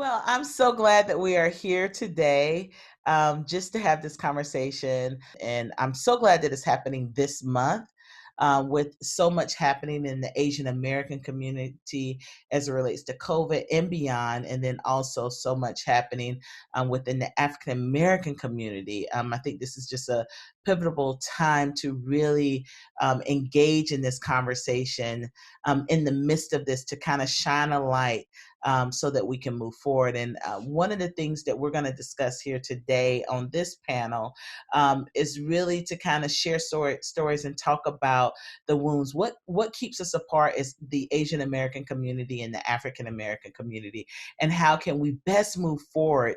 Well, I'm so glad that we are here today just to have this conversation. And I'm so glad that it's happening this month with so much happening in the Asian American community as it relates to COVID and beyond. And then also so much happening within the African American community. I think this is just a pivotal time to really engage in this conversation in the midst of this to kind of shine a light so that we can move forward. And one of the things that we're going to discuss here today on this panel is really to kind of share stories and talk about the wounds. What keeps us apart is the Asian American community and the African American community, and how can we best move forward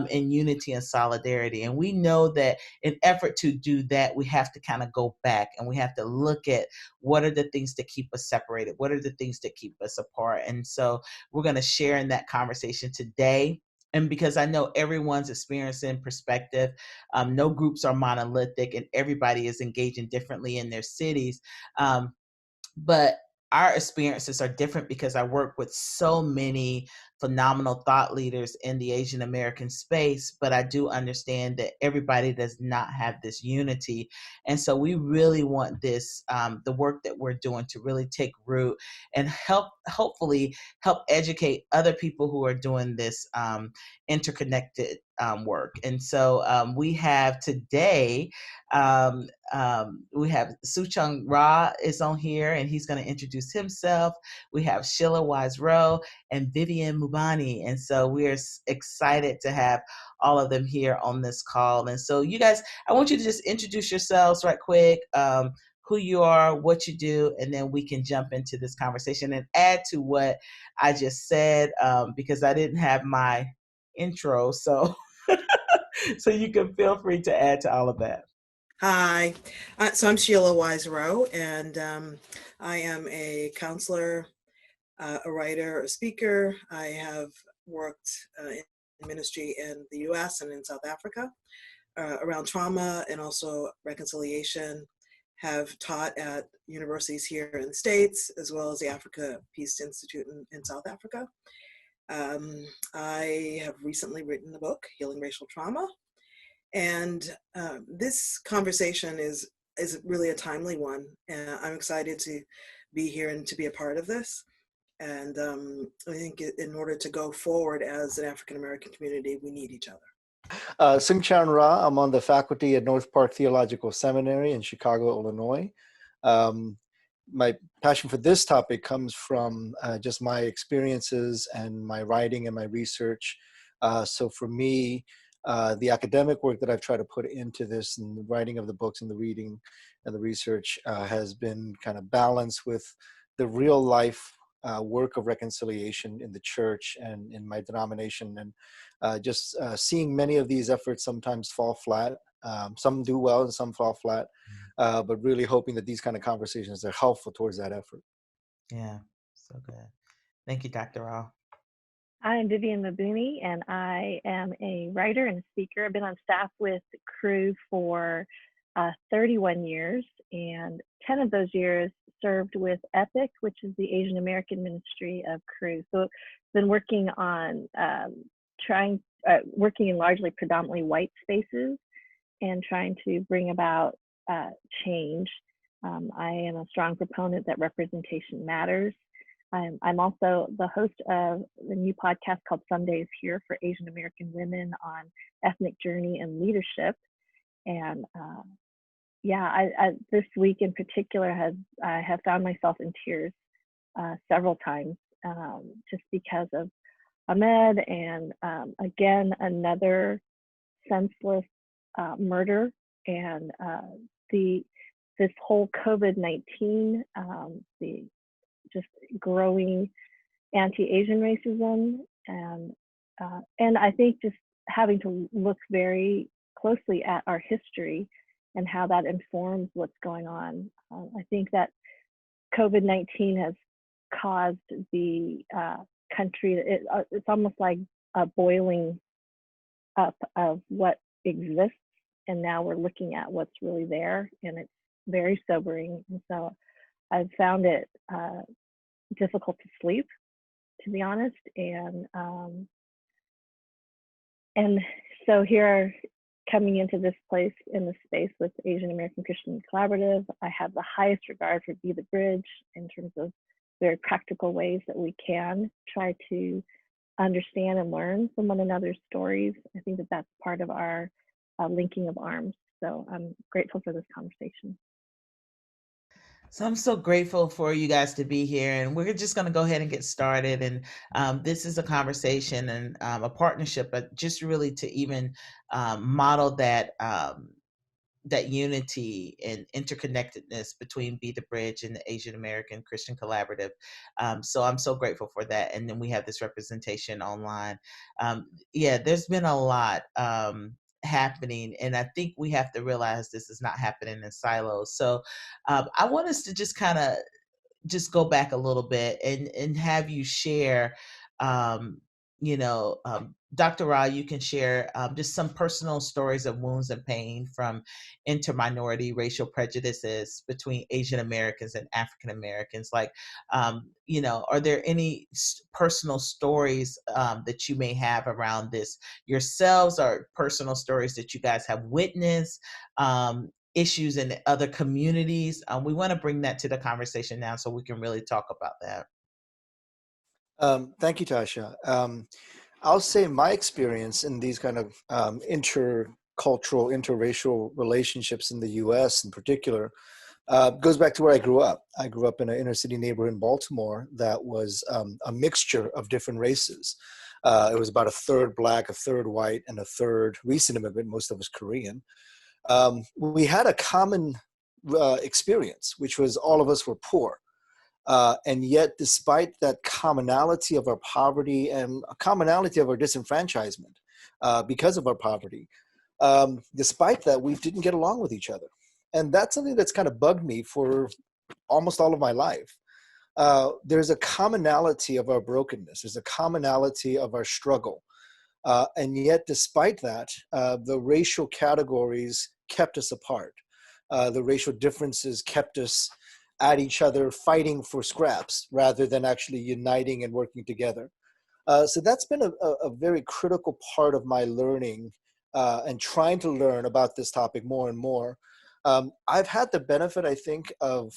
in unity and solidarity. And we know that in effort to do that, we have to kind of go back and we have to look at what are the things that keep us separated, what are the things that keep us apart. And so we're going to share in that conversation today. And because I know everyone's experiencing perspective, no groups are monolithic and everybody is engaging differently in their cities. But our experiences are different because I work with so many phenomenal thought leaders in the Asian American space, but I do understand that everybody does not have this unity. And so we really want this, the work that we're doing to really take root and hopefully help educate other people who are doing this interconnected work. And so we have today, we have Suchung Ra is on here and he's going to introduce himself. We have Sheila Wise Rowe and Vivian Mubani. And so we're excited to have all of them here on this call. And so you guys, I want you to just introduce yourselves right quick, who you are, what you do, and then we can jump into this conversation and add to what I just said because I didn't have my intro. So, so you can feel free to add to all of that. Hi, so I'm Sheila Wise Rowe, and I am a counselor, a writer, a speaker. I have worked in ministry in the US and in South Africa around trauma and also reconciliation, have taught at universities here in the States, as well as the Africa Peace Institute in South Africa. I have recently written a book, Healing Racial Trauma. And this conversation is really a timely one. And I'm excited to be here and to be a part of this. And I think in order to go forward as an African-American community, we need each other. Sung-Chan Ra, I'm on the faculty at North Park Theological Seminary in Chicago, Illinois. My passion for this topic comes from just my experiences and my writing and my research. So for me, the academic work that I've tried to put into this and the writing of the books and the reading and the research has been kind of balanced with the real life work of reconciliation in the church and in my denomination, and just seeing many of these efforts sometimes fall flat. Some do well and some fall flat, but really hoping that these kind of conversations are helpful towards that effort. Yeah, so good. Thank you, Dr. Rao. I'm Vivian Mabuni, and I am a writer and speaker. I've been on staff with Cru for 31 years, and 10 of those years served with EPIC, which is the Asian American Ministry of Cru. So I've been working on working in largely predominantly white spaces and trying to bring about change. I am a strong proponent that representation matters. I'm also the host of the new podcast called Some Days Here for Asian American women on ethnic journey and leadership. And this week in particular I have found myself in tears several times just because of Ahmed and again, another senseless murder, and this whole COVID-19, the just growing anti-Asian racism, and I think just having to look very closely at our history and how that informs what's going on. I think that COVID-19 has caused the country, it's almost like a boiling up of what exists, and now we're looking at what's really there, and it's very sobering. And so I've found it difficult to sleep, to be honest, and And so here, coming into this place in the space with Asian American Christian Collaborative, I have the highest regard for Be the Bridge in terms of very practical ways that we can try to understand and learn from one another's stories. I think that that's part of our linking of arms. So I'm grateful for this conversation. So I'm so grateful for you guys to be here, and we're just going to go ahead and get started. And this is a conversation and a partnership, but just really to even model that that unity and interconnectedness between Be the Bridge and the Asian American Christian Collaborative. So I'm so grateful for that. And then we have this representation online. Yeah, there's been a lot happening, and I think we have to realize this is not happening in silos. So I want us to just kind of just go back a little bit and have you share, um, Dr. Ra, you can share just some personal stories of wounds and pain from interminority racial prejudices between Asian Americans and African Americans. Like, are there any personal stories that you may have around this yourselves, or personal stories that you guys have witnessed? Issues in other communities. We want to bring that to the conversation now so we can really talk about that. Thank you, Tasha. I'll say my experience in these kind of intercultural, interracial relationships in the US in particular goes back to where I grew up. I grew up in an inner city neighborhood in Baltimore that was a mixture of different races. It was about a third Black, a third white, and a third recent immigrant, most of us Korean. We had a common experience, which was all of us were poor. And yet, despite that commonality of our poverty and a commonality of our disenfranchisement because of our poverty, despite that, we didn't get along with each other. And that's something that's kind of bugged me for almost all of my life. There's a commonality of our brokenness. There's a commonality of our struggle. And yet, despite that, the racial categories kept us apart. The racial differences kept us at each other, fighting for scraps rather than actually uniting and working together. So that's been a very critical part of my learning and trying to learn about this topic more and more. I've had the benefit, I think, of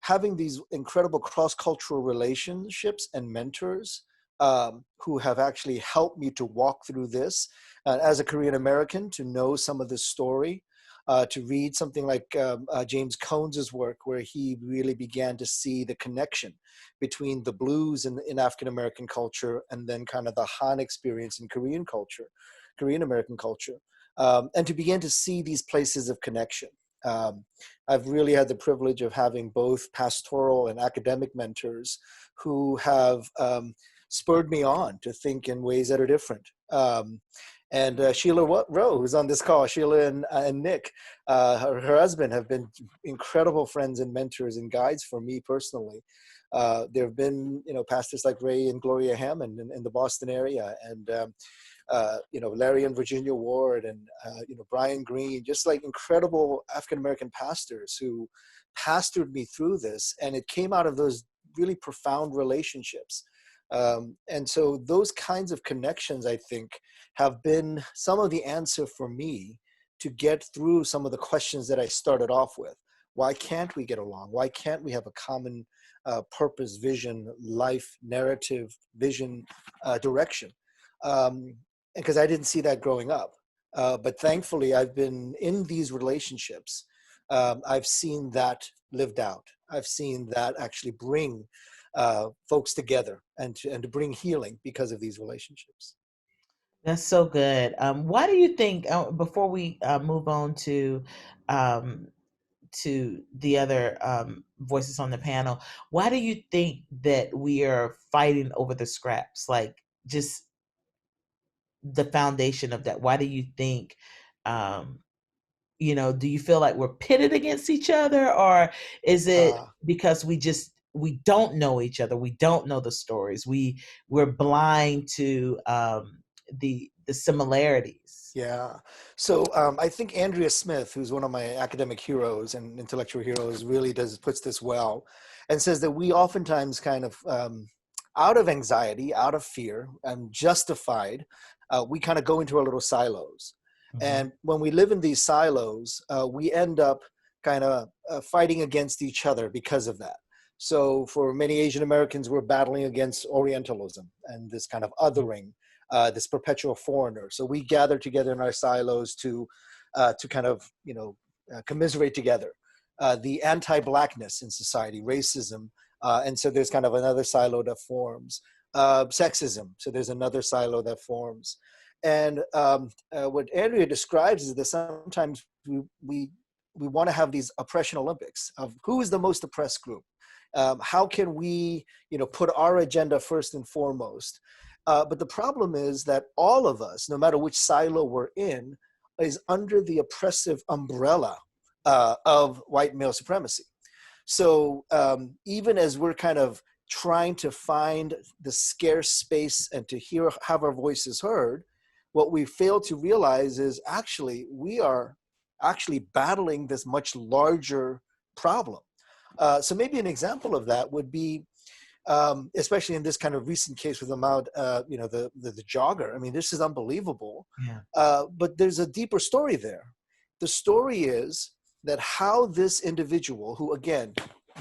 having these incredible cross-cultural relationships and mentors who have actually helped me to walk through this. As a Korean American, to know some of this story, to read something like James Cone's work, where he really began to see the connection between the blues in African American culture and then kind of the Han experience in Korean culture, Korean American culture, and to begin to see these places of connection. I've really had the privilege of having both pastoral and academic mentors who have spurred me on to think in ways that are different. And Sheila Rowe, who's on this call, Sheila and Nick, her husband, have been incredible friends and mentors and guides for me personally. There have been, pastors like Ray and Gloria Hammond in the Boston area, and Larry and Virginia Ward, and Brian Green, just like incredible African-American pastors who pastored me through this. And it came out of those really profound relationships. And so those kinds of connections, I think, have been some of the answer for me to get through some of the questions that I started off with. Why can't we get along? Why can't we have a common purpose, vision, life, narrative, vision, direction? Because I didn't see that growing up. But thankfully, I've been in these relationships. I've seen that lived out. I've seen that actually bring folks together and to bring healing because of these relationships. That's so good. Why do you think, before we move on to the other voices on the panel, why do you think that we are fighting over the scraps? Like, just the foundation of that. Why do you think, do you feel like we're pitted against each other, or is it because we don't know each other? We don't know the stories. We're blind to the similarities. Yeah. So I think Andrea Smith, who's one of my academic heroes and intellectual heroes, really puts this well, and says that we oftentimes kind of, out of anxiety, out of fear, justified we kind of go into our little silos. Mhm. And when we live in these silos, we end up kind of fighting against each other because of that. So for many Asian Americans, we're battling against Orientalism and this kind of othering, this perpetual foreigner. So we gather together in our silos to kind of, commiserate together. The anti-Blackness in society, racism, and so there's kind of another silo that forms. Sexism, so there's another silo that forms. And what Andrea describes is that sometimes we want to have these oppression Olympics of who is the most oppressed group. How can we, put our agenda first and foremost? But the problem is that all of us, no matter which silo we're in, is under the oppressive umbrella of white male supremacy. So even as we're kind of trying to find the scarce space and to have our voices heard, what we fail to realize is actually we are actually battling this much larger problem. So maybe an example of that would be, especially in this kind of recent case with Ahmaud, the jogger. I mean, this is unbelievable. Yeah. But there's a deeper story there. The story is that how this individual, who again,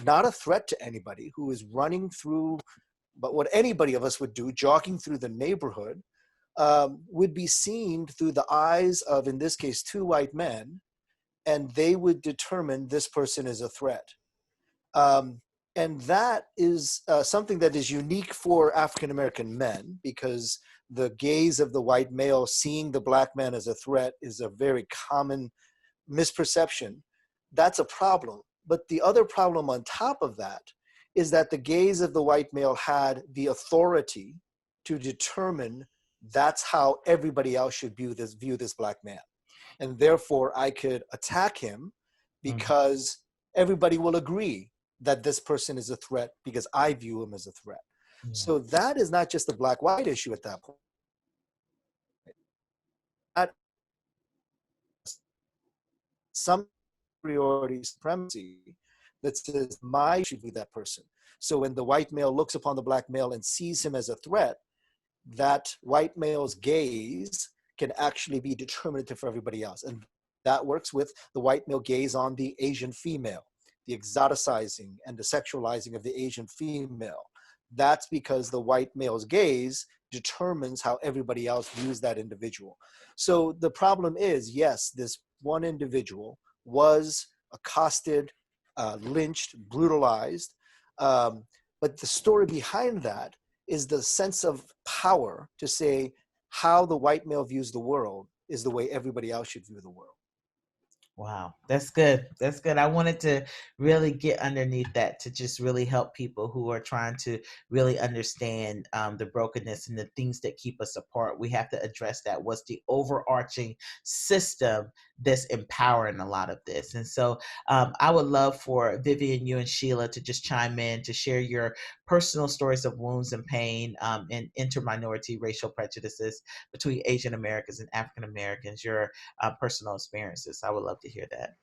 not a threat to anybody, who is running through, but what anybody of us would do, jogging through the neighborhood, would be seen through the eyes of, in this case, two white men, and they would determine this person is a threat. And that is something that is unique for African-American men, because the gaze of the white male seeing the black man as a threat is a very common misperception. That's a problem. But the other problem on top of that is that the gaze of the white male had the authority to determine that's how everybody else should view this black man. And therefore I could attack him because everybody will agree that this person is a threat because I view him as a threat. Yeah. So that is not just a black-white issue at that point. That some superiority supremacy that says my should be that person. So when the white male looks upon the black male and sees him as a threat, that white male's gaze can actually be determinative for everybody else. And that works with the white male gaze on the Asian female, the exoticizing and the sexualizing of the Asian female. That's because the white male's gaze determines how everybody else views that individual. So the problem is, yes, this one individual was accosted, lynched, brutalized. But the story behind that is the sense of power to say how the white male views the world is the way everybody else should view the world. Wow, that's good. That's good. I wanted to really get underneath that to just really help people who are trying to really understand the brokenness and the things that keep us apart. We have to address that. What's the overarching system that's empowering a lot of this? And so I would love for Vivian, you and Sheila to just chime in to share your personal stories of wounds and pain and interminority racial prejudices between Asian Americans and African Americans, your personal experiences. I would love to hear that.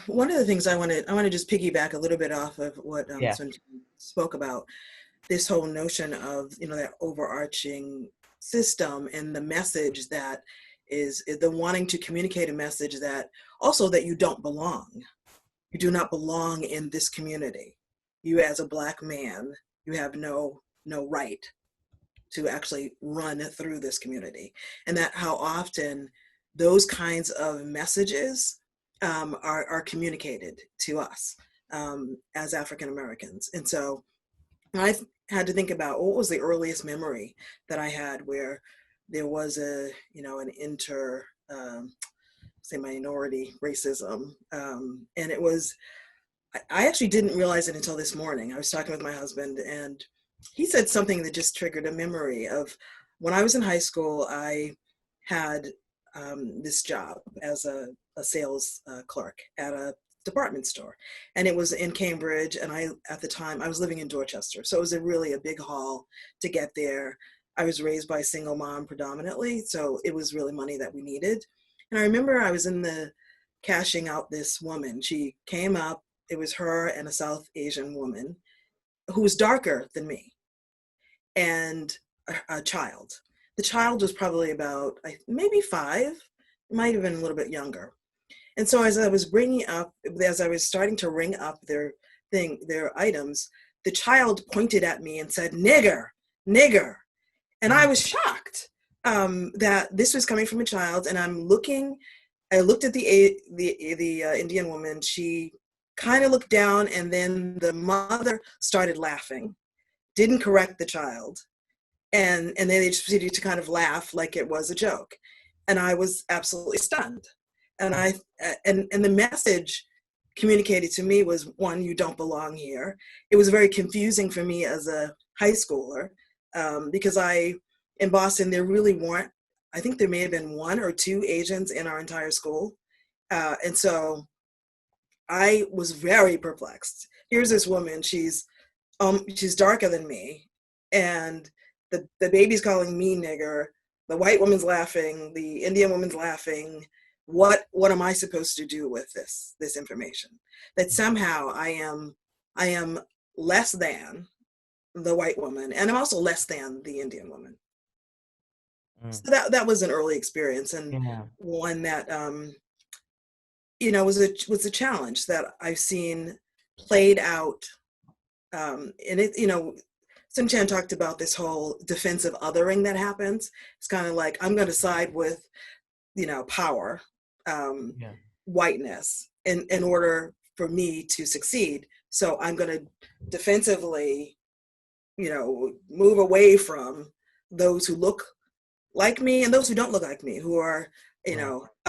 One of the things I want to just piggyback a little bit off of what Yeah. Sun spoke about, this whole notion of that overarching system and the message that is the wanting to communicate a message that also that you don't belong. You do not belong in this community. You as a black man, you have no right to actually run through this community. And that how often those kinds of messages are communicated to us as African Americans. And so I had to think about what was the earliest memory that I had where there was an minority racism. And it was, I actually didn't realize it until this morning. I was talking with my husband and he said something that just triggered a memory of when I was in high school. I had this job as a sales clerk at a department store, and it was in Cambridge, and at the time I was living in Dorchester, so it was really a big haul to get there. I was raised by a single mom predominantly, so it was really money that we needed. And I remember I was in the cashing out this woman. She came up, it was her and a South Asian woman who was darker than me and a child. The child was probably about maybe 5, might have been a little bit younger. And so as I was starting to ring up their items, the child pointed at me and said, "Nigger, nigger." And I was shocked that this was coming from a child. And I looked at the Indian woman. She kind of looked down, and then the mother started laughing, didn't correct the child. And then they just proceeded to kind of laugh like it was a joke. And I was absolutely stunned. And and the message communicated to me was, one, you don't belong here. It was very confusing for me as a high schooler, because in Boston, there really weren't, I think there may have been 1 or 2 Asians in our entire school. And so I was very perplexed. Here's this woman, she's darker than me, and the baby's calling me nigger, the white woman's laughing, the Indian woman's laughing. What am I supposed to do with this information? That somehow I am less than the white woman, and I'm also less than the Indian woman. So that was an early experience, and one that was a challenge that I've seen played out. And it, Sun Chan talked about this whole defensive othering that happens. It's kind of like, I'm going to side with, power, whiteness, in order for me to succeed. So I'm going to defensively, move away from those who look like me and those who don't look like me, who are,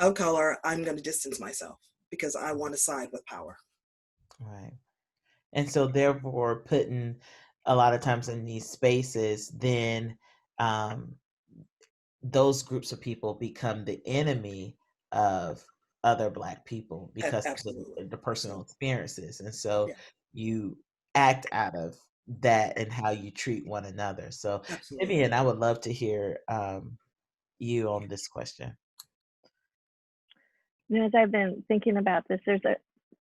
of color. I'm going to distance myself because I want to side with power. Right. And so therefore putting a lot of times in these spaces, then those groups of people become the enemy of other Black people because of the personal experiences. And so you act out of that and how you treat one another. So Vivian, I would love to hear you on this question. As I've been thinking about this,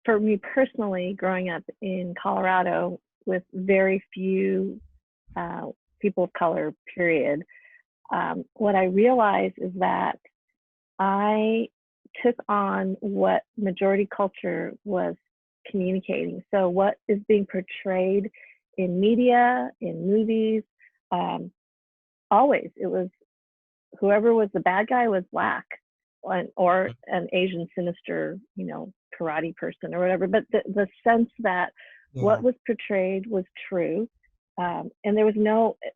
for me personally, growing up in Colorado with very few people of color, period, what I realized is that I took on what majority culture was communicating. So what is being portrayed in media, in movies, always, it was whoever was the bad guy was Black, or an Asian sinister, karate person or whatever. But the sense that what was portrayed was true. And there was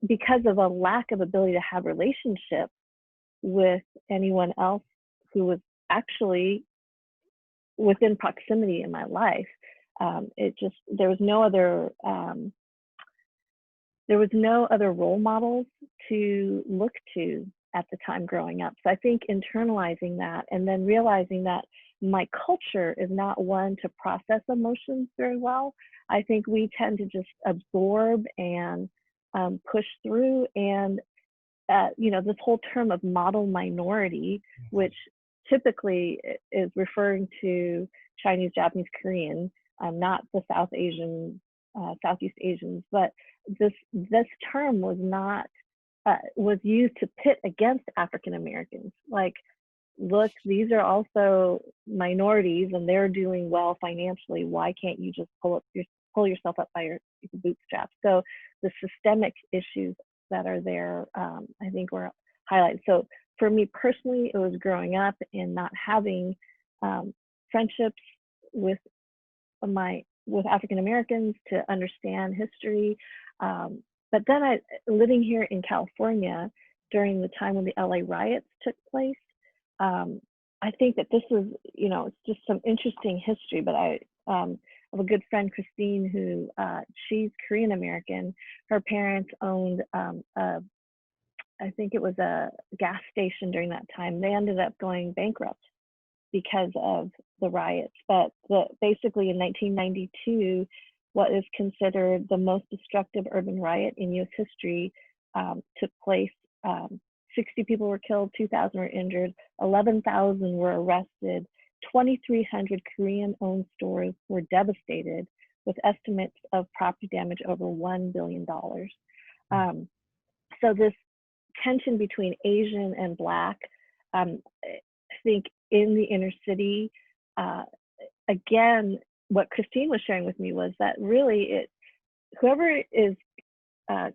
because of a lack of ability to have relationship with anyone else who was actually within proximity in my life, there was no other role models to look to at the time growing up. So I think internalizing that and then realizing that my culture is not one to process emotions very well. I think we tend to just absorb and push through. And, this whole term of model minority, which typically is referring to Chinese, Japanese, Korean, not the Southeast Asians, but this term was used to pit against African Americans. Like, look, these are also minorities and they're doing well financially. Why can't you just pull yourself up by your bootstraps? So the systemic issues that are there, I think, were highlighted. So for me personally, it was growing up and not having friendships with African Americans to understand history. But then living here in California during the time when the LA riots took place, I think that this is, it's just some interesting history. But I have a good friend, Christine, who she's Korean American. Her parents owned, I think it was a gas station during that time. They ended up going bankrupt because of the riots. But basically in 1992, what is considered the most destructive urban riot in U.S. history took place. 60 people were killed, 2,000 were injured, 11,000 were arrested, 2,300 Korean-owned stores were devastated, with estimates of property damage over $1 billion. So tension between Asian and Black. I think in the inner city, again, what Christine was sharing with me was that really whoever is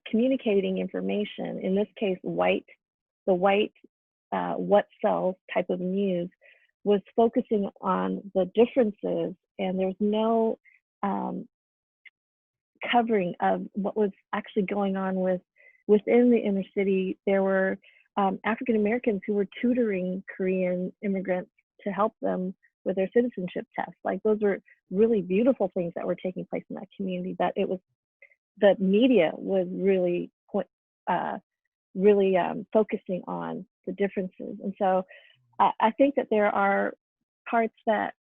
communicating information, in this case, the white what sells type of news, was focusing on the differences, and there's no covering of what was actually going on within the inner city. There were African Americans who were tutoring Korean immigrants to help them with their citizenship tests. Like, those were really beautiful things that were taking place in that community, but it was, the media was really focusing on the differences. And so I think that there are parts that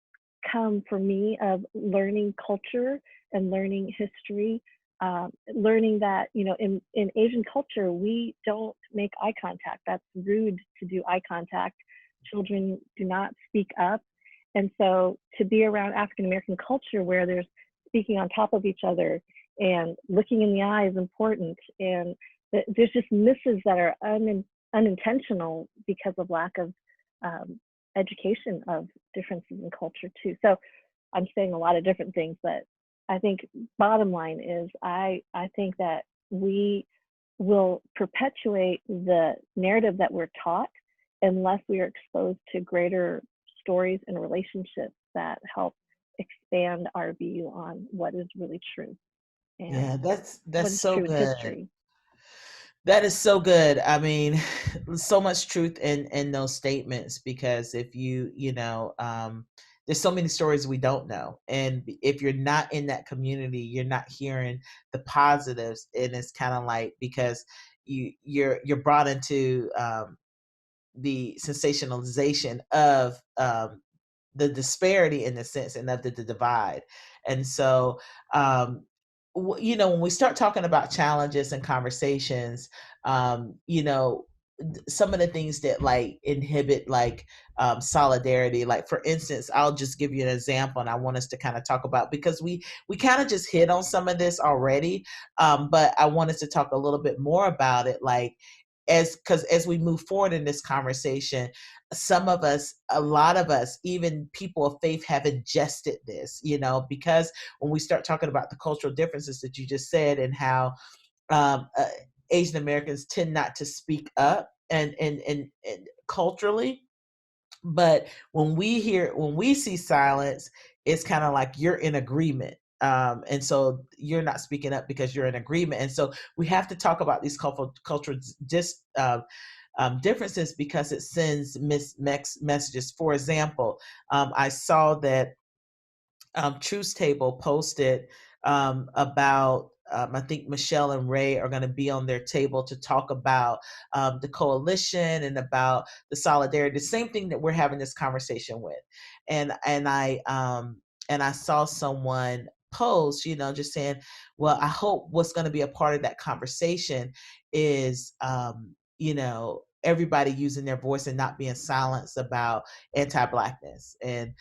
come for me of learning culture and learning history, learning that, you know, in Asian culture, we don't make eye contact. That's rude to do eye contact. Children do not speak up. And so to be around African American culture where there's speaking on top of each other and looking in the eye is important, and there's just misses that are unintentional because of lack of education of differences in culture too. So I'm saying a lot of different things, but I think bottom line is I think that we will perpetuate the narrative that we're taught unless we are exposed to greater stories and relationships that help expand our view on what is really true. And Yeah, that's what is so true in good. history. That is so good. I mean, so much truth in those statements, because if you know, there's so many stories we don't know, and if you're not in that community, you're not hearing the positives, and it's kind of like, because you're brought into the sensationalization of the disparity in the sense, and of the divide. And so, you know, when we start talking about challenges and conversations, you know, some of the things that like inhibit like solidarity, like for instance, I'll just give you an example, and I want us to kind of talk about, because we kind of just hit on some of this already, but I want us to talk a little bit more about it, like because as we move forward in this conversation, some of us, a lot of us, even people of faith, have ingested this, you know, because when we start talking about the cultural differences that you just said, and how um, uh, Asian Americans tend not to speak up and culturally, but when we see silence, it's kind of like you're in agreement. And so you're not speaking up because you're in agreement. And so we have to talk about these cultural differences, because it sends messages. For example, I saw that Truth's Table posted about, I think Michelle and Ray are going to be on their table to talk about the coalition and about the solidarity, the same thing that we're having this conversation with. And I saw someone post, you know, just saying, well, I hope what's going to be a part of that conversation is, you know, everybody using their voice and not being silenced about anti-Blackness. And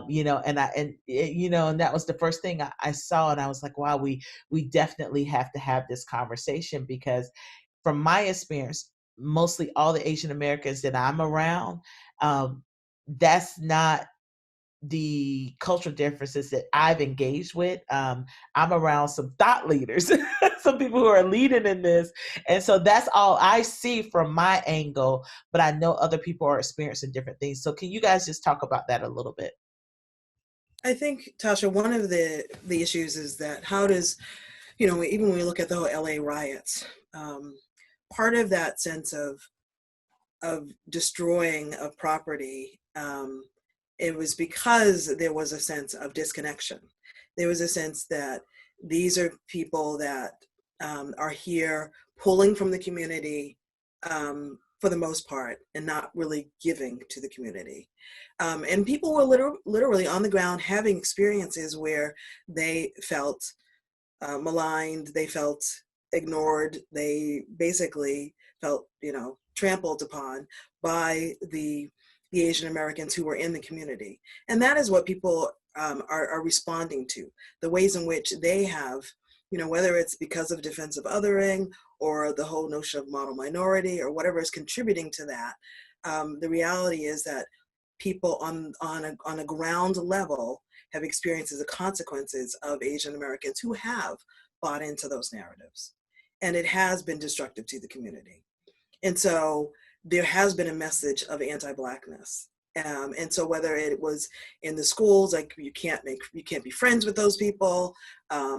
you know, and you know, and that was the first thing I saw, and I was like, wow, we definitely have to have this conversation, because from my experience, mostly all the Asian Americans that I'm around, that's not the cultural differences that I've engaged with. I'm around some thought leaders, some people who are leading in this. And so that's all I see from my angle, but I know other people are experiencing different things. So can you guys just talk about that a little bit? I think, Tasha, one of the issues is that how does, you know, even when we look at the whole LA riots, part of that sense of destroying of property, it was because there was a sense of disconnection. There was a sense that these are people that are here pulling from the community for the most part, and not really giving to the community. And people were literally on the ground having experiences where they felt maligned, they felt ignored, they basically felt, you know, trampled upon by the Asian Americans who were in the community. And that is what people are responding to, the ways in which they have whether it's because of defensive othering or the whole notion of model minority or whatever is contributing to that. The reality is that people on a ground level have experienced the consequences of Asian Americans who have bought into those narratives. And it has been destructive to the community. And so there has been a message of anti-Blackness. And so whether it was in the schools, like you can't be friends with those people,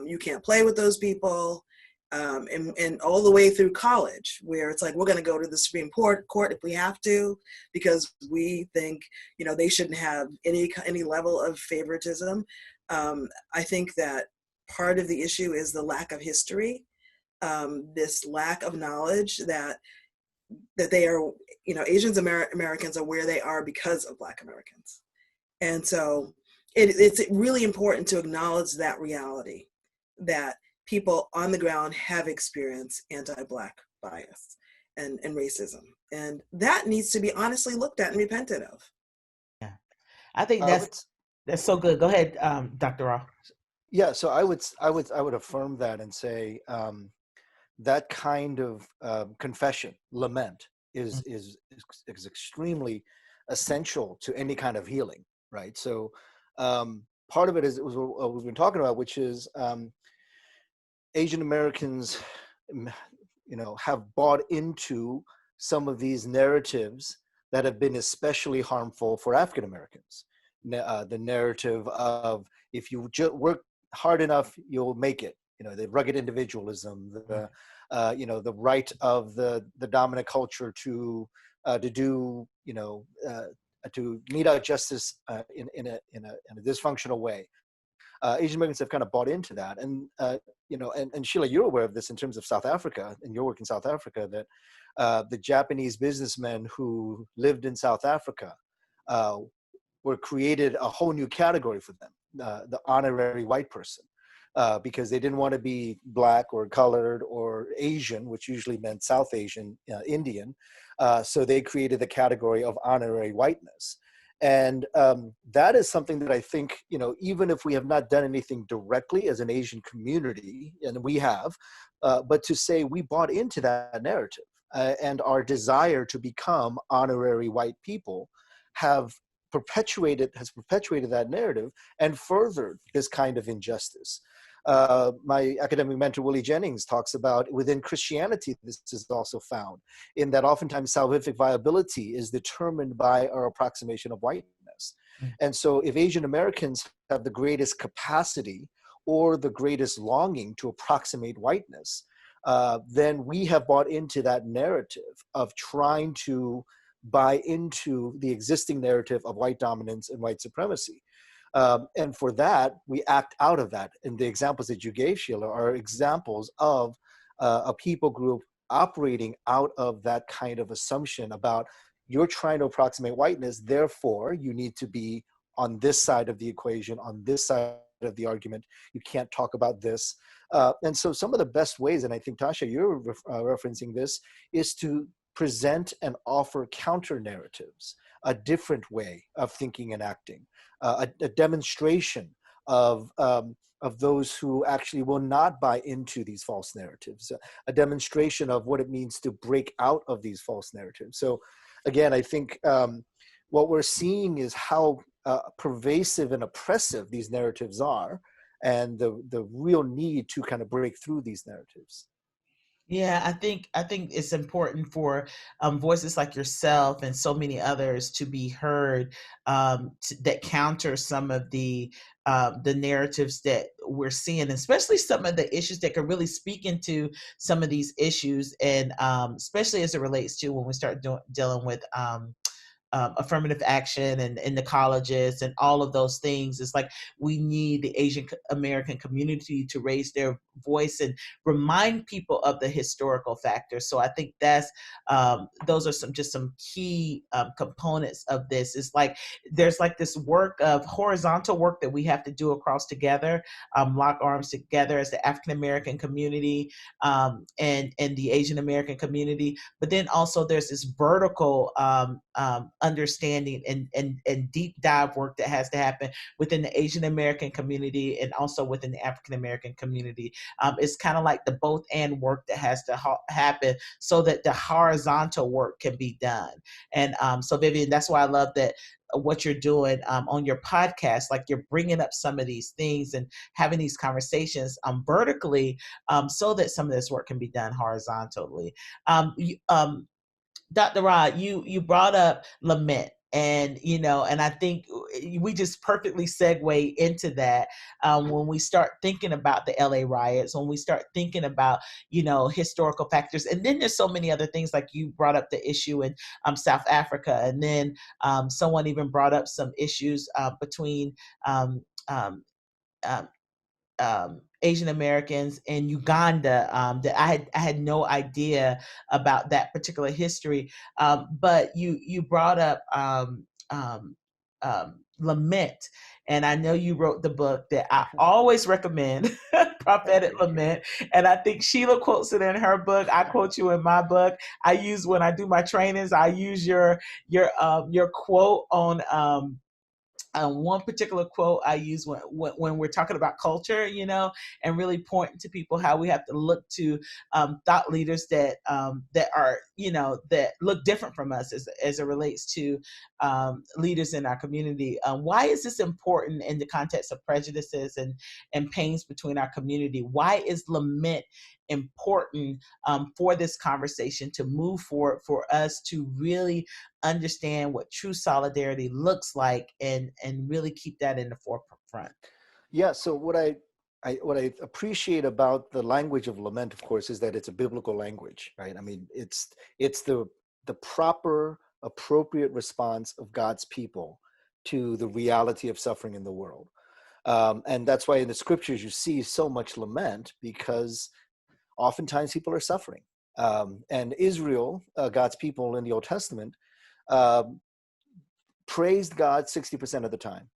you can't play with those people, and all the way through college, where it's like, we're going to go to the Supreme Court if we have to, because we think, they shouldn't have any level of favoritism. I think that part of the issue is the lack of history, this lack of knowledge that they are, Asians Americans are where they are because of Black Americans. And so it's really important to acknowledge that reality, that people on the ground have experienced anti-Black bias and racism. And that needs to be honestly looked at and repented of. Yeah, I think that's so good. Go ahead, Dr. Raw. Yeah, so I would affirm that and say that kind of confession, lament, is extremely essential to any kind of healing, right? So part of it is what we've been talking about, which is Asian Americans, have bought into some of these narratives that have been especially harmful for African Americans. The narrative of, if you work hard enough, you'll make it. The rugged individualism, the right of the dominant culture to do, to mete out justice in a dysfunctional way. Asian Americans have kind of bought into that, and and Sheila, you're aware of this in terms of South Africa, and your work in South Africa, that the Japanese businessmen who lived in South Africa were created a whole new category for them, the honorary white person. Because they didn't want to be Black or colored or Asian, which usually meant South Asian, Indian. So they created the category of honorary whiteness. And that is something that I think, even if we have not done anything directly as an Asian community, and we have, but to say we bought into that narrative and our desire to become honorary white people has perpetuated that narrative and furthered this kind of injustice. My academic mentor, Willie Jennings, talks about within Christianity, this is also found, in that oftentimes salvific viability is determined by our approximation of whiteness. And so if Asian Americans have the greatest capacity or the greatest longing to approximate whiteness, then we have bought into that narrative of trying to buy into the existing narrative of white dominance and white supremacy. And for that, we act out of that. And the examples that you gave, Sheila, are examples of a people group operating out of that kind of assumption about, you're trying to approximate whiteness, therefore you need to be on this side of the equation, on this side of the argument. You can't talk about this. And so some of the best ways, and I think, Tasha, you're referencing this, is to present and offer counter narratives, a different way of thinking and acting, a demonstration of those who actually will not buy into these false narratives, a demonstration of what it means to break out of these false narratives. So again, I think what we're seeing is how pervasive and oppressive these narratives are, and the real need to kind of break through these narratives. Yeah, I think it's important for voices like yourself and so many others to be heard, that counter some of the narratives that we're seeing, especially some of the issues that can really speak into some of these issues, and especially as it relates to when we start dealing with affirmative action and in the colleges and all of those things. It's like we need the Asian American community to raise their voice and remind people of the historical factors. So I think that's those are some key components of this. It's like there's like this work of horizontal work that we have to do across together, lock arms together as the African American community and the Asian American community. But then also there's this vertical understanding and deep dive work that has to happen within the Asian American community and also within the African American community. It's kind of like the both and work that has to happen so that the horizontal work can be done. And so Vivian, that's why I love that what you're doing on your podcast, like you're bringing up some of these things and having these conversations vertically so that some of this work can be done horizontally. Dr. Rod, you brought up lament. And, and I think we just perfectly segue into that when we start thinking about the LA riots, when we start thinking about, historical factors. And then there's so many other things, like you brought up the issue in South Africa. And then someone even brought up some issues between um, um, um, Asian Americans in Uganda that I had no idea about that particular history. But you brought up lament, and I know you wrote the book that I always recommend, Prophetic Lament. And I think Sheila quotes it in her book. I quote you in my book. I use, when I do my trainings, I use your quote on. One particular quote I use when we're talking about culture, and really pointing to people how we have to look to thought leaders that are, that look different from us as it relates to leaders in our community. Why is this important in the context of prejudices and pains between our community? Why is lament important for this conversation to move forward, for us to really understand what true solidarity looks like and really keep that in the forefront? Yeah. So what I appreciate about the language of lament, of course, is that it's a biblical language, right? I mean, it's the proper, appropriate response of God's people to the reality of suffering in the world. And that's why in the scriptures you see so much lament, because oftentimes people are suffering. And Israel, God's people in the Old Testament, praised God 60% of the time,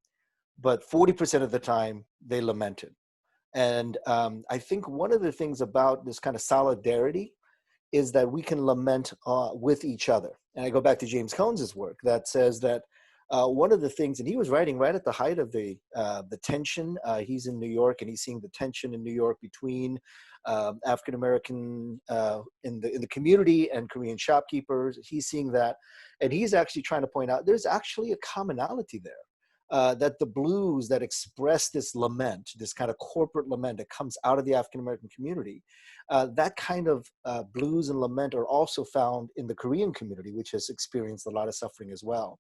but 40% of the time they lamented. And I think one of the things about this kind of solidarity is that we can lament with each other. And I go back to James Cones's work that says that one of the things, and he was writing right at the height of the tension. He's in New York, and he's seeing the tension in New York between African American in the community and Korean shopkeepers. He's seeing that, and he's actually trying to point out there's actually a commonality there. That the blues that express this lament, this kind of corporate lament that comes out of the African American community, that kind of blues and lament are also found in the Korean community, which has experienced a lot of suffering as well.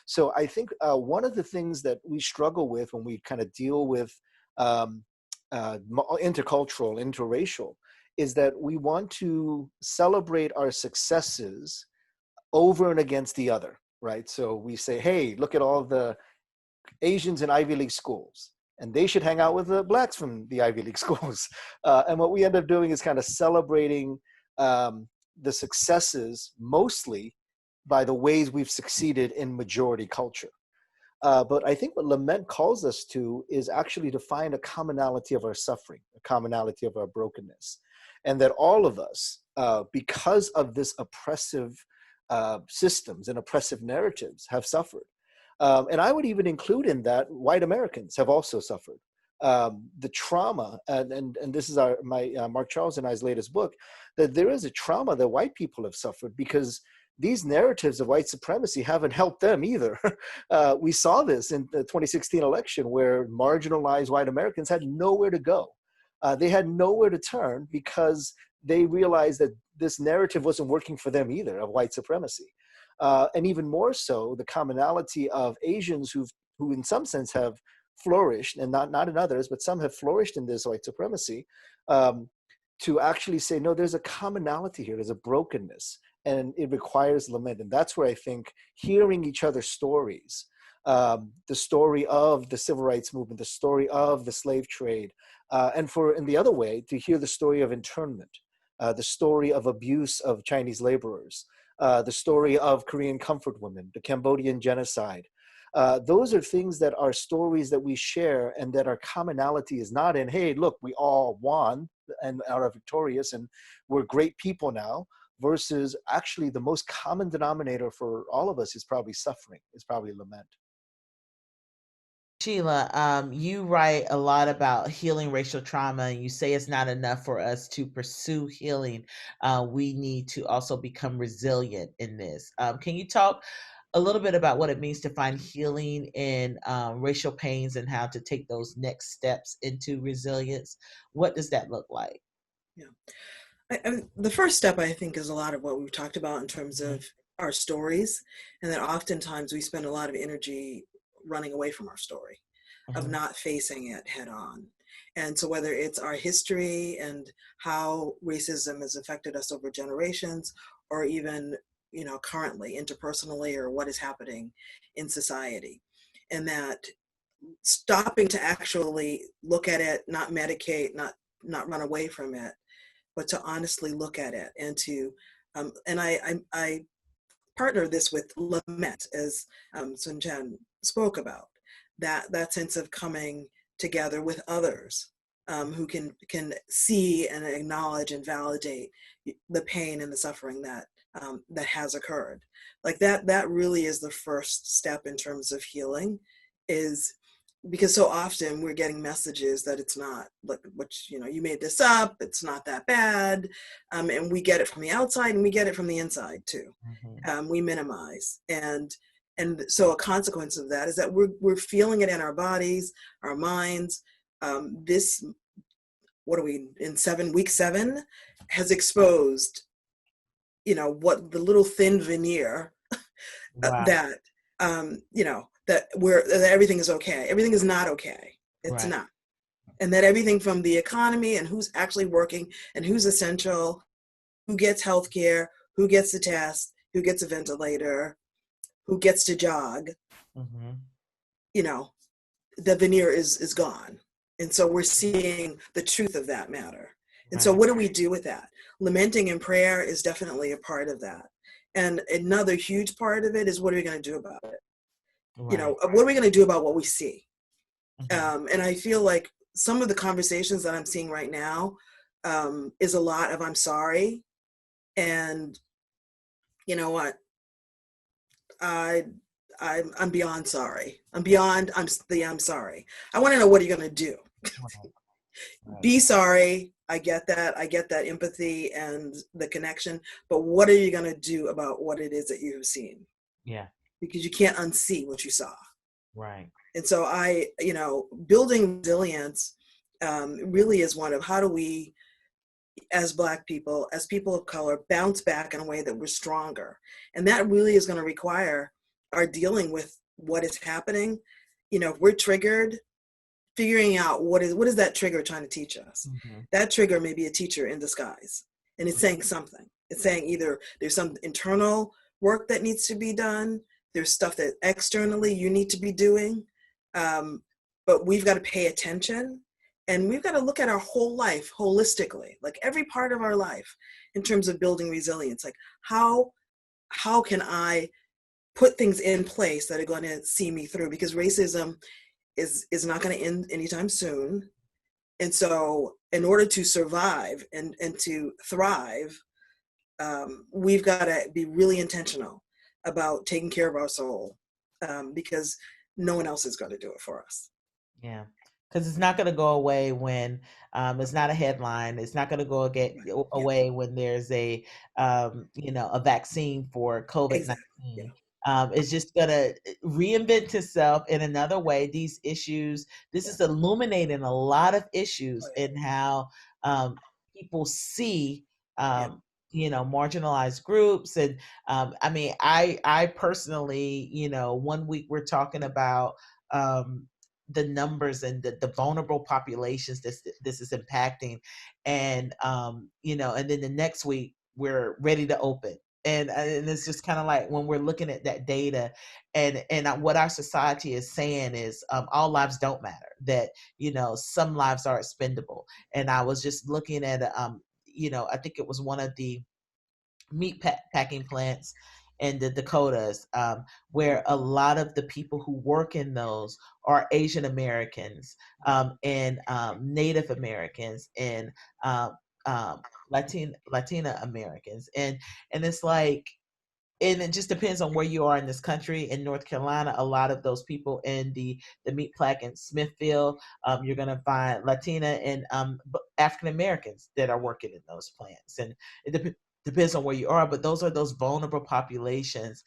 So I think one of the things that we struggle with when we kind of deal with intercultural, interracial, is that we want to celebrate our successes over and against the other, right? So we say, hey, look at all the Asians in Ivy League schools, and they should hang out with the blacks from the Ivy League schools. And what we end up doing is kind of celebrating the successes mostly by the ways we've succeeded in majority culture. But I think what lament calls us to is actually to find a commonality of our suffering, a commonality of our brokenness. And that all of us, because of this oppressive systems and oppressive narratives, have suffered. And I would even include in that white Americans have also suffered. The trauma, and this is my Mark Charles and I's latest book, that there is a trauma that white people have suffered because these narratives of white supremacy haven't helped them either. We saw this in the 2016 election where marginalized white Americans had nowhere to go. They had nowhere to turn because they realized that this narrative wasn't working for them either, of white supremacy. And even more so, the commonality of Asians who in some sense have flourished, and not in others, but some have flourished in this white supremacy, to actually say, no, there's a commonality here, there's a brokenness, and it requires lament. And that's where I think hearing each other's stories, the story of the civil rights movement, the story of the slave trade, and in the other way, to hear the story of internment, the story of abuse of Chinese laborers, the story of Korean comfort women, the Cambodian genocide. Those are things that are stories that we share, and that our commonality is not in, hey, look, we all won and are victorious and we're great people now. versus actually the most common denominator for all of us is probably suffering, is probably lament. Sheila, you write a lot about healing racial trauma, and you say it's not enough for us to pursue healing. We need to also become resilient in this. Can you talk a little bit about what it means to find healing in racial pains and how to take those next steps into resilience? What does that look like? Yeah. The first step, I think, is a lot of what we've talked about in terms Mhm. of our stories, and that oftentimes we spend a lot of energy running away from our story, of Mhm. not facing it head on. And so whether it's our history and how racism has affected us over generations, or even, currently interpersonally, or what is happening in society, and that stopping to actually look at it, not medicate, not run away from it, but to honestly look at it, and to and I partner this with lament, as Sun Chen spoke about, that sense of coming together with others, who can see and acknowledge and validate the pain and the suffering that has occurred. Like that really is the first step in terms of healing, is because so often we're getting messages that it's not, like, which, you made this up, it's not that bad, and we get it from the outside and we get it from the inside too. Mhm. We minimize, and so a consequence of that is that we're feeling it in our bodies, our minds. This, what are we in, week 7 has exposed, what the little thin veneer, Wow. that that everything is okay. Everything is not okay. It's Right. not. And that everything from the economy and who's actually working and who's essential, who gets health care, who gets the test, who gets a ventilator, who gets to jog, Mhm. you know, the veneer is gone. And so we're seeing the truth of that matter. And so Right. what do we do with that? Lamenting and prayer is definitely a part of that. And another huge part of it is, what are we going to do about it? Right. What are we going to do about what we see? Mhm. And I feel like some of the conversations that I'm seeing right now, is a lot of "I'm sorry," and you know what, I I'm beyond sorry. I'm sorry. I want to know, what are you going to do? Right. Right. Be sorry. I get that. I get that empathy and the connection. But what are you going to do about what it is that you have seen? Yeah. Because you can't unsee what you saw. Right. And so building resilience, really is one of, how do we, as Black people, as people of color, bounce back in a way that we're stronger. And that really is going to require our dealing with what is happening. If we're triggered, figuring out what is that trigger trying to teach us. Mhm. That trigger may be a teacher in disguise, and it's saying something. It's saying either there's some internal work that needs to be done, there's stuff that externally you need to be doing, but we've got to pay attention, and we've got to look at our whole life holistically, like every part of our life, in terms of building resilience. Like, how can I put things in place that are going to see me through? Because racism is not going to end anytime soon. And so in order to survive and to thrive, we've got to be really intentional about taking care of our soul, because no one else is going to do it for us. Yeah. Because it's not going to go away when it's not a headline. It's not going to Right. Yeah, away when there's a vaccine for exactly. Yeah, COVID-19. It's just going to reinvent itself in another way. These issues, this yeah. is illuminating a lot of Oh, issues yeah. in how people see, Yeah. marginalized groups. And I mean, I personally, one week we're talking about the numbers and the vulnerable populations this is impacting, and and then the next week we're ready to open, and it's just kind of like when we're looking at that data, and what our society is saying is all lives don't matter, that some lives are expendable. And I was just looking at I think it was one of the packing plants in the Dakotas, where a lot of the people who work in those are Asian Americans, and Native Americans, and um, Latina Americans, and it's like, and it just depends on where you are in this country. In North Carolina, a lot of those people in the meat plaque in Smithfield, you're going to find Latina and African Americans that are working in those plants, and it depends on where you are. But those are those vulnerable populations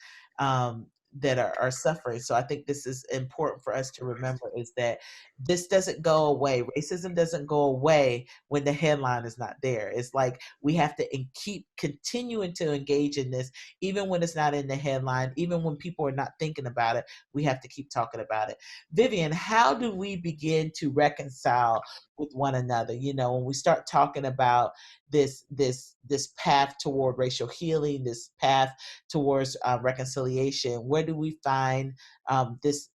that are suffering. So I think this is important for us to remember, is that this doesn't go away. Racism doesn't go away when the headline is not there. It's like we have to keep continuing to engage in this, even when it's not in the headline, even when people are not thinking about it. We have to keep talking about it. Vivian, how do we begin to reconcile with one another? You know, when we start talking about this path toward racial healing, this path towards reconciliation, where do we find this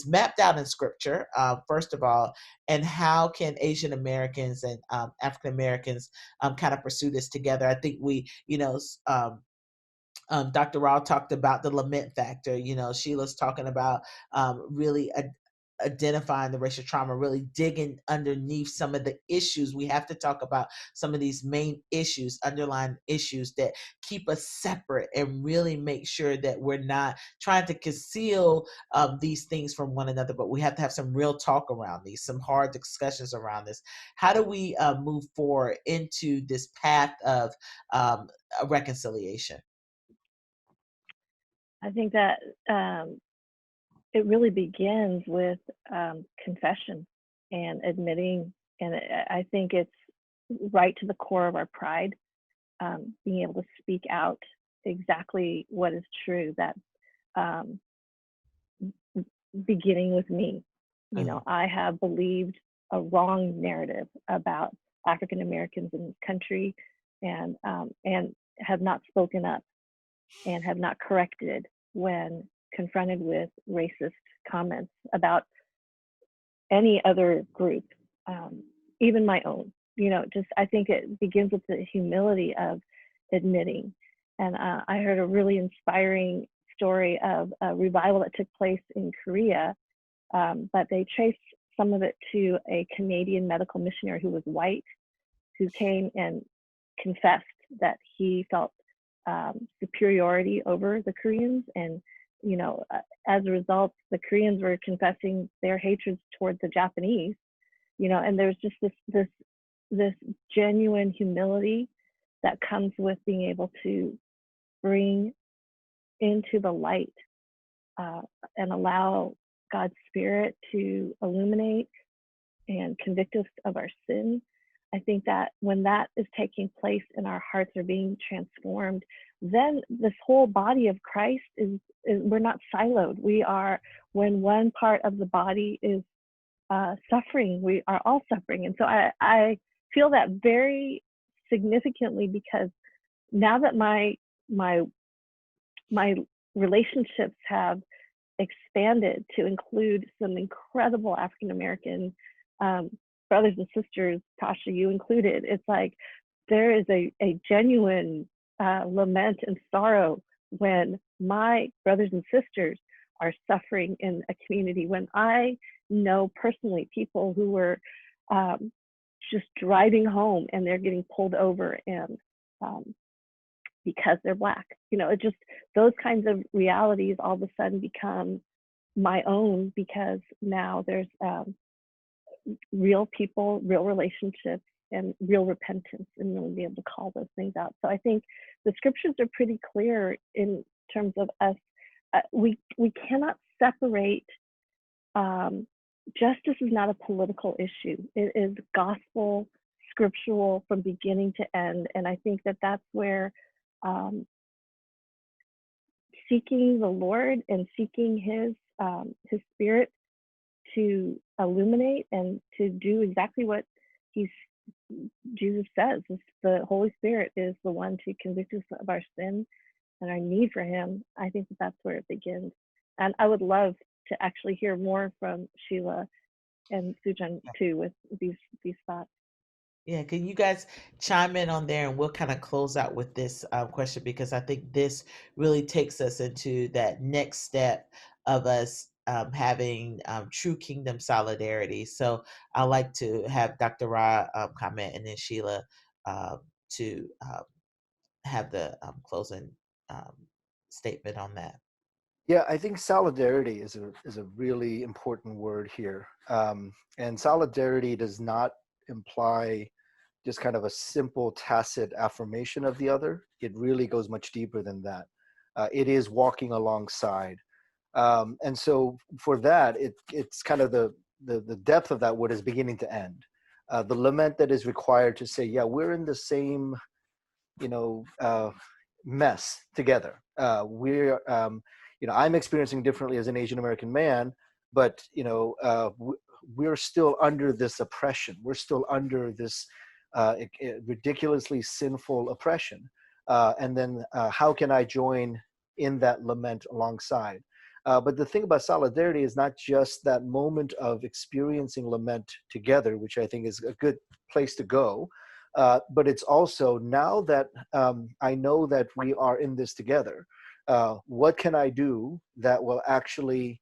mapped out in scripture, first of all, and how can Asian Americans and African Americans kind of pursue this together? I think we, Dr. Rao talked about the lament factor. You know, Sheila's talking about really identifying the racial trauma, really digging underneath some of the issues. We have to talk about some of these main issues, underlying issues that keep us separate, and really make sure that we're not trying to conceal these things from one another, but we have to have some real talk around these, some hard discussions around this. How do we move forward into this path of reconciliation? I think that it really begins with confession and admitting, and I think it's right to the core of our pride, being able to speak out exactly what is true, that beginning with me. You know, I have believed a wrong narrative about African Americans in this country, and have not spoken up and have not corrected when confronted with racist comments about any other group, even my own. You know, just I think it begins with the humility of admitting. And I heard a really inspiring story of a revival that took place in Korea, but they traced some of it to a Canadian medical missionary who was white, who came and confessed that he felt superiority over the Koreans, and you know, as a result, the Koreans were confessing their hatred towards the Japanese. You know, and there's just this genuine humility that comes with being able to bring into the light and allow God's Spirit to illuminate and convict us of our sin. I think that when that is taking place and our hearts are being transformed, then this whole body of Christ is we're not siloed. We are, when one part of the body is suffering, we are all suffering. And so I feel that very significantly, because now that my relationships have expanded to include some incredible African American brothers and sisters, Tasha, you included, it's like there is a genuine lament and sorrow when my brothers and sisters are suffering in a community. When I know personally people who were just driving home and they're getting pulled over, and because they're Black, you know, it just, those kinds of realities all of a sudden become my own, because now there's real people, real relationships, and real repentance, and really be able to call those things out. So I think the scriptures are pretty clear in terms of us. We cannot separate. Justice is not a political issue. It is gospel, scriptural from beginning to end. And I think that that's where seeking the Lord and seeking His Spirit to illuminate and to do exactly what Jesus says. The Holy Spirit is the one to convict us of our sin and our need for Him. I think that that's where it begins. And I would love to actually hear more from Sheila and Sujan too with these thoughts. Yeah, can you guys chime in on there, and we'll kind of close out with this question, because I think this really takes us into that next step of us having true kingdom solidarity. So I'd like to have Dr. Ra comment, and then Sheila to have the closing statement on that. Yeah, I think solidarity is a really important word here, and solidarity does not imply just kind of a simple tacit affirmation of the other. It really goes much deeper than that. It is walking alongside, and so for that, it's kind of the depth of that word is beginning to end. The lament that is required to say, yeah, we're in the same, you know, mess together. I'm experiencing differently as an Asian American man, but we're still under this oppression. We're still under this ridiculously sinful oppression. And then how can I join in that lament alongside? But the thing about solidarity is not just that moment of experiencing lament together, which I think is a good place to go, but it's also now that I know that we are in this together, what can I do that will actually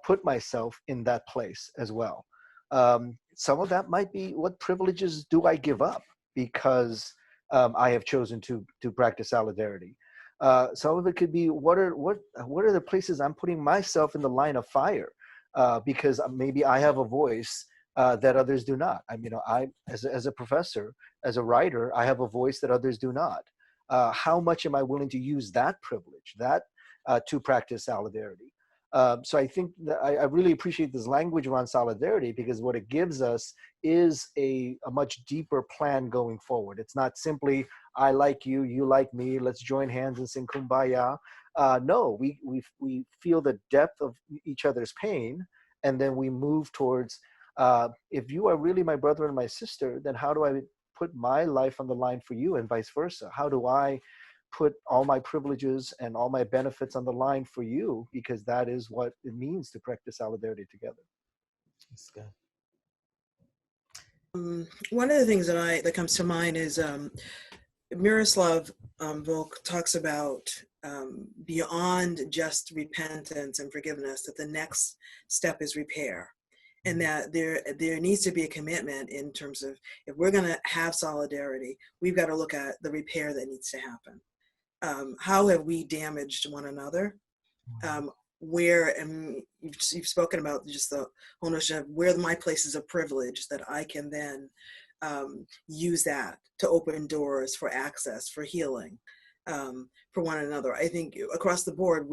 put myself in that place as well? Some of that might be, what privileges do I give up because I have chosen to practice solidarity? Some of it could be, what are the places I'm putting myself in the line of fire because maybe I have a voice that others do not. I mean, I as a professor, as a writer, I have a voice that others do not. How much am I willing to use that privilege, that to practice solidarity? So I think that I really appreciate this language around solidarity, because what it gives us is a much deeper plan going forward. It's not simply, I like you, you like me, let's join hands and sing Kumbaya. No, we feel the depth of each other's pain, and then we move towards, if you are really my brother and my sister, then how do I put my life on the line for you, and vice versa? How do I put all my privileges and all my benefits on the line for you? Because that is what it means to practice solidarity together. That's good. One of the things that comes to mind is Miroslav Volk talks about beyond just repentance and forgiveness, that the next step is repair. And that there needs to be a commitment in terms of, if we're going to have solidarity, we've got to look at the repair that needs to happen. How have we damaged one another? Where, and you've spoken about just the whole notion of where my places of privilege, that I can then use that to open doors for access, for healing, for one another. I think across the board,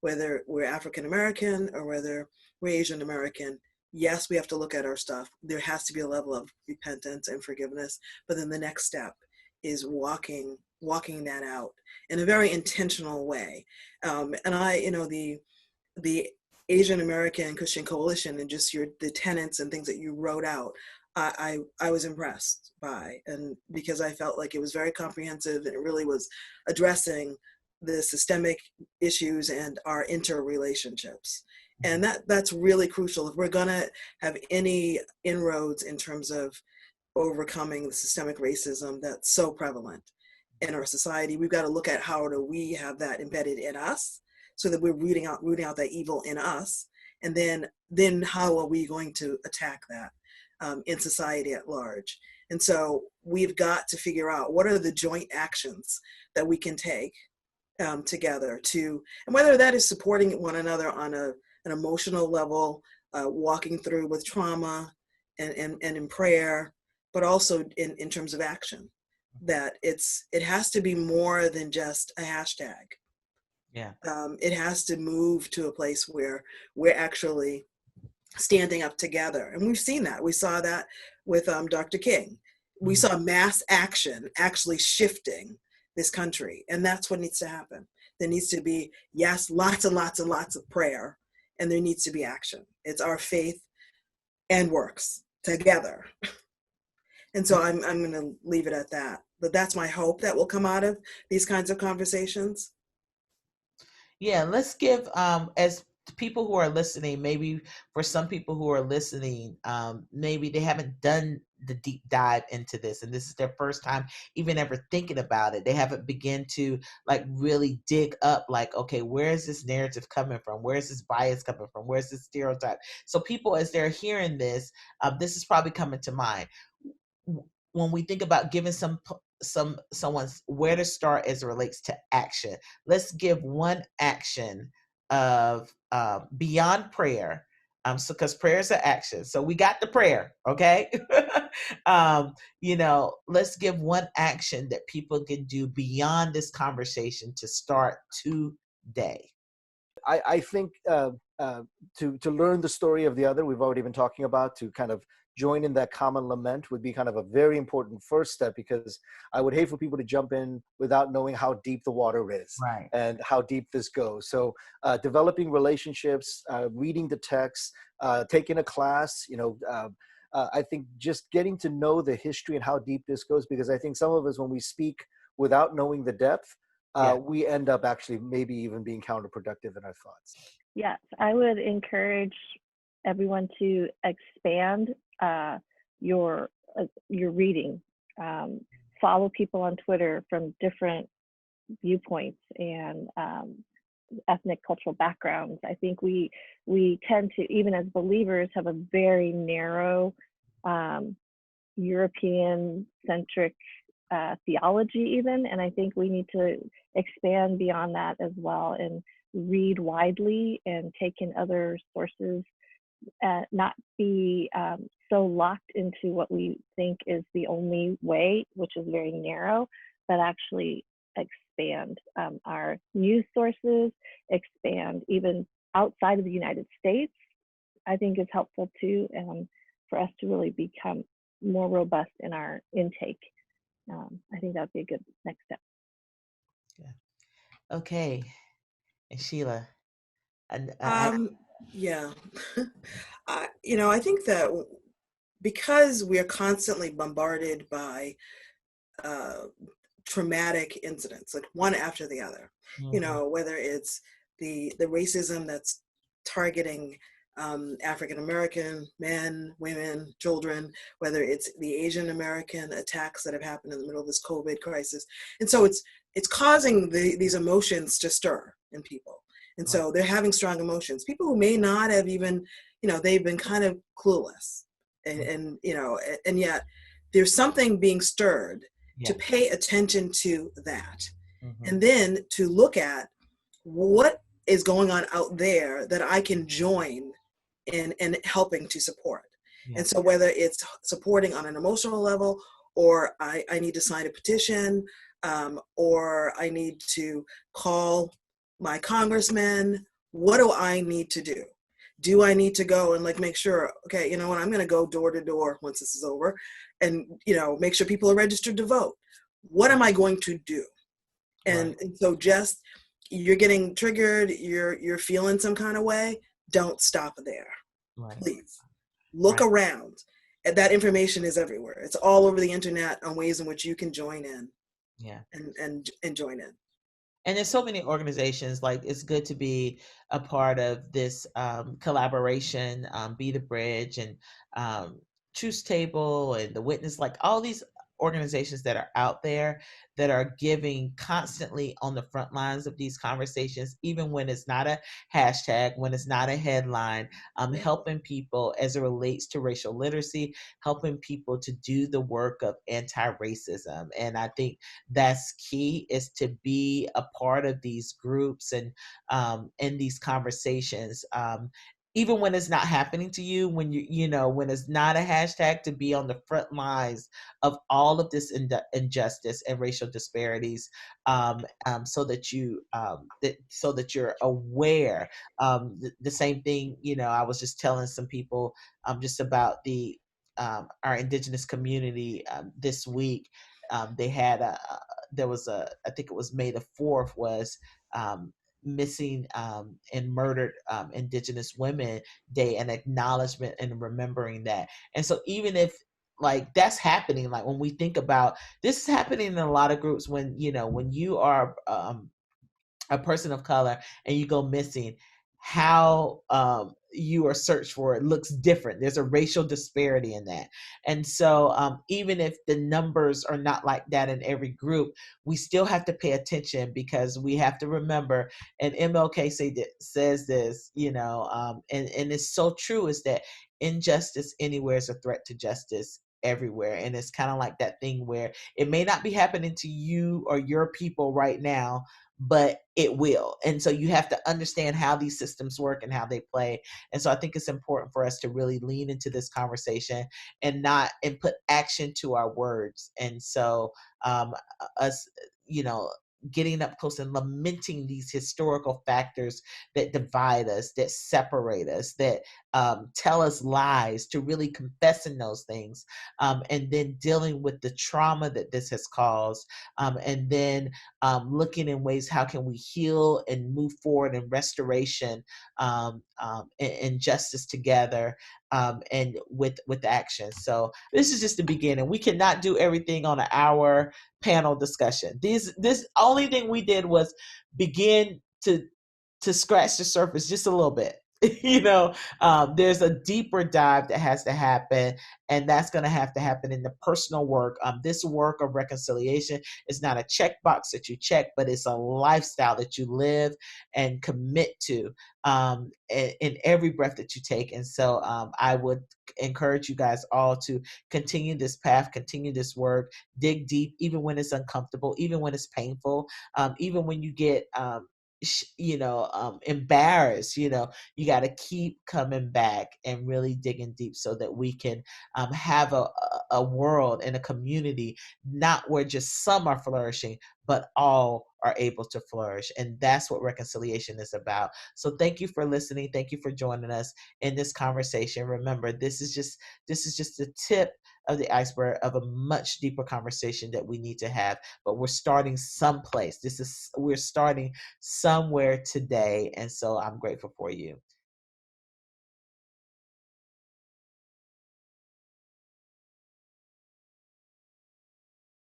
whether we're African American or whether we're Asian American, yes, we have to look at our stuff. There has to be a level of repentance and forgiveness, but then the next step is walking that out in a very intentional way. And the Asian American Christian Coalition, and just the tenets and things that you wrote out, I was impressed by, and because I felt like it was very comprehensive, and it really was addressing the systemic issues and our interrelationships. And that's really crucial if we're gonna have any inroads in terms of overcoming the systemic racism that's so prevalent in our society. We've got to look at how do we have that embedded in us, so that we're rooting out that evil in us, and then how are we going to attack that in society at large? And so we've got to figure out what are the joint actions that we can take together and whether that is supporting one another on an emotional level, walking through with trauma and in prayer, but also in terms of action, that it has to be more than just a hashtag. Yeah. It has to move to a place where we're actually standing up together. And we've seen that. We saw that with Dr. King. We saw mass action actually shifting this country. And that's what needs to happen. There needs to be, yes, lots and lots and lots of prayer, and there needs to be action. It's our faith and works together. And so I'm going to leave it at that. But that's my hope that will come out of these kinds of conversations. Yeah, let's give as people who are listening, maybe for some people who are listening, maybe they haven't done the deep dive into this, and this is their first time even ever thinking about it. They haven't begun to like really dig up, like, okay, where is this narrative coming from? Where is this bias coming from? Where's this stereotype? So people, as they're hearing this, this is probably coming to mind. When we think about giving someone's where to start as it relates to action. Let's give one action of beyond prayer. So because prayers are action. So we got the prayer, okay? Let's give one action that people can do beyond this conversation to start today. I think to learn the story of the other, we've already been talking about, to kind of join in that common lament would be kind of a very important first step, because I would hate for people to jump in without knowing how deep the water is Right. and how deep this goes. So developing relationships, reading the text, taking a class, I think just getting to know the history and how deep this goes, because I think some of us, when we speak without knowing the depth, we end up actually maybe even being counterproductive in our thoughts. Yes, I would encourage everyone to expand your reading. Follow people on Twitter from different viewpoints and ethnic cultural backgrounds. I think we tend to, even as believers, have a very narrow European-centric theology even, and I think we need to expand beyond that as well and read widely and take in other sources, not be so locked into what we think is the only way, which is very narrow, but actually expand our news sources, expand even outside of the United States. I think is helpful too, for us to really become more robust in our intake. I think that would be a good next step. Yeah. Okay. And Sheila. Yeah. I think that because we are constantly bombarded by traumatic incidents, like one after the other, whether it's the racism that's targeting African American men, women, children, whether it's the Asian American attacks that have happened in the middle of this COVID crisis. And so it's causing these emotions to stir in people. And so they're having strong emotions. People who may not have even, they've been kind of clueless. And yet there's something being stirred to pay attention to that. And then to look at what is going on out there that I can join in helping to support. And so whether it's supporting on an emotional level, or I need to sign a petition, or I need to call my congressman, what do I need to do? Do I need to go and make sure, okay, I'm going to go door to door once this is over and, make sure people are registered to vote. What am I going to do? And so just, you're getting triggered, you're feeling some kind of way, don't stop there. Please look around. That information is everywhere. It's all over the internet on ways in which you can join in. And join in. And there's so many organizations, it's good to be a part of this collaboration, Be the Bridge and Truth Table and The Witness, all these organizations that are out there that are giving constantly on the front lines of these conversations, even when it's not a hashtag, when it's not a headline, helping people as it relates to racial literacy, helping people to do the work of anti-racism. And I think that's key, is to be a part of these groups and in these conversations. Even when it's not happening to you, when when it's not a hashtag, to be on the front lines of all of this injustice and racial disparities, so that you're aware. The same thing, I was just telling some people just about the our Indigenous community this week. They had there was I think it was May the 4th was missing and murdered Indigenous Women Day, and acknowledgement and remembering that. And so even if that's happening, when we think about this is happening in a lot of groups, when you are a person of color and you go missing, how you are searched for it looks different. There's a racial disparity in that. And so even if the numbers are not like that in every group, we still have to pay attention, because we have to remember, and MLK says this, and it's so true, is that injustice anywhere is a threat to justice everywhere. And it's kind of like that thing where it may not be happening to you or your people right now, but it will. And so you have to understand how these systems work and how they play. And so I think it's important for us to really lean into this conversation and put action to our words. And so us, getting up close and lamenting these historical factors that divide us, that separate us, that tell us lies, to really confessing those things, and then dealing with the trauma that this has caused, and then looking in ways, how can we heal and move forward in restoration, and justice together, and with action. So this is just the beginning. We cannot do everything on an hour panel discussion. This only thing we did was begin to scratch the surface just a little bit. There's a deeper dive that has to happen, and that's going to happen in the personal work. This work of reconciliation is not a checkbox that you check, but it's a lifestyle that you live and commit to, in every breath that you take. And so I would encourage you guys all to continue this path, continue this work, dig deep, even when it's uncomfortable, even when it's painful, even when you get embarrassed. You got to keep coming back and really digging deep, so that we can have a world and a community, not where just some are flourishing, but all are able to flourish. And that's what reconciliation is about. So thank you for listening. Thank you for joining us in this conversation. Remember, this is just the tip of the iceberg of a much deeper conversation that we need to have. But we're starting someplace. We're starting somewhere today. And so I'm grateful for you.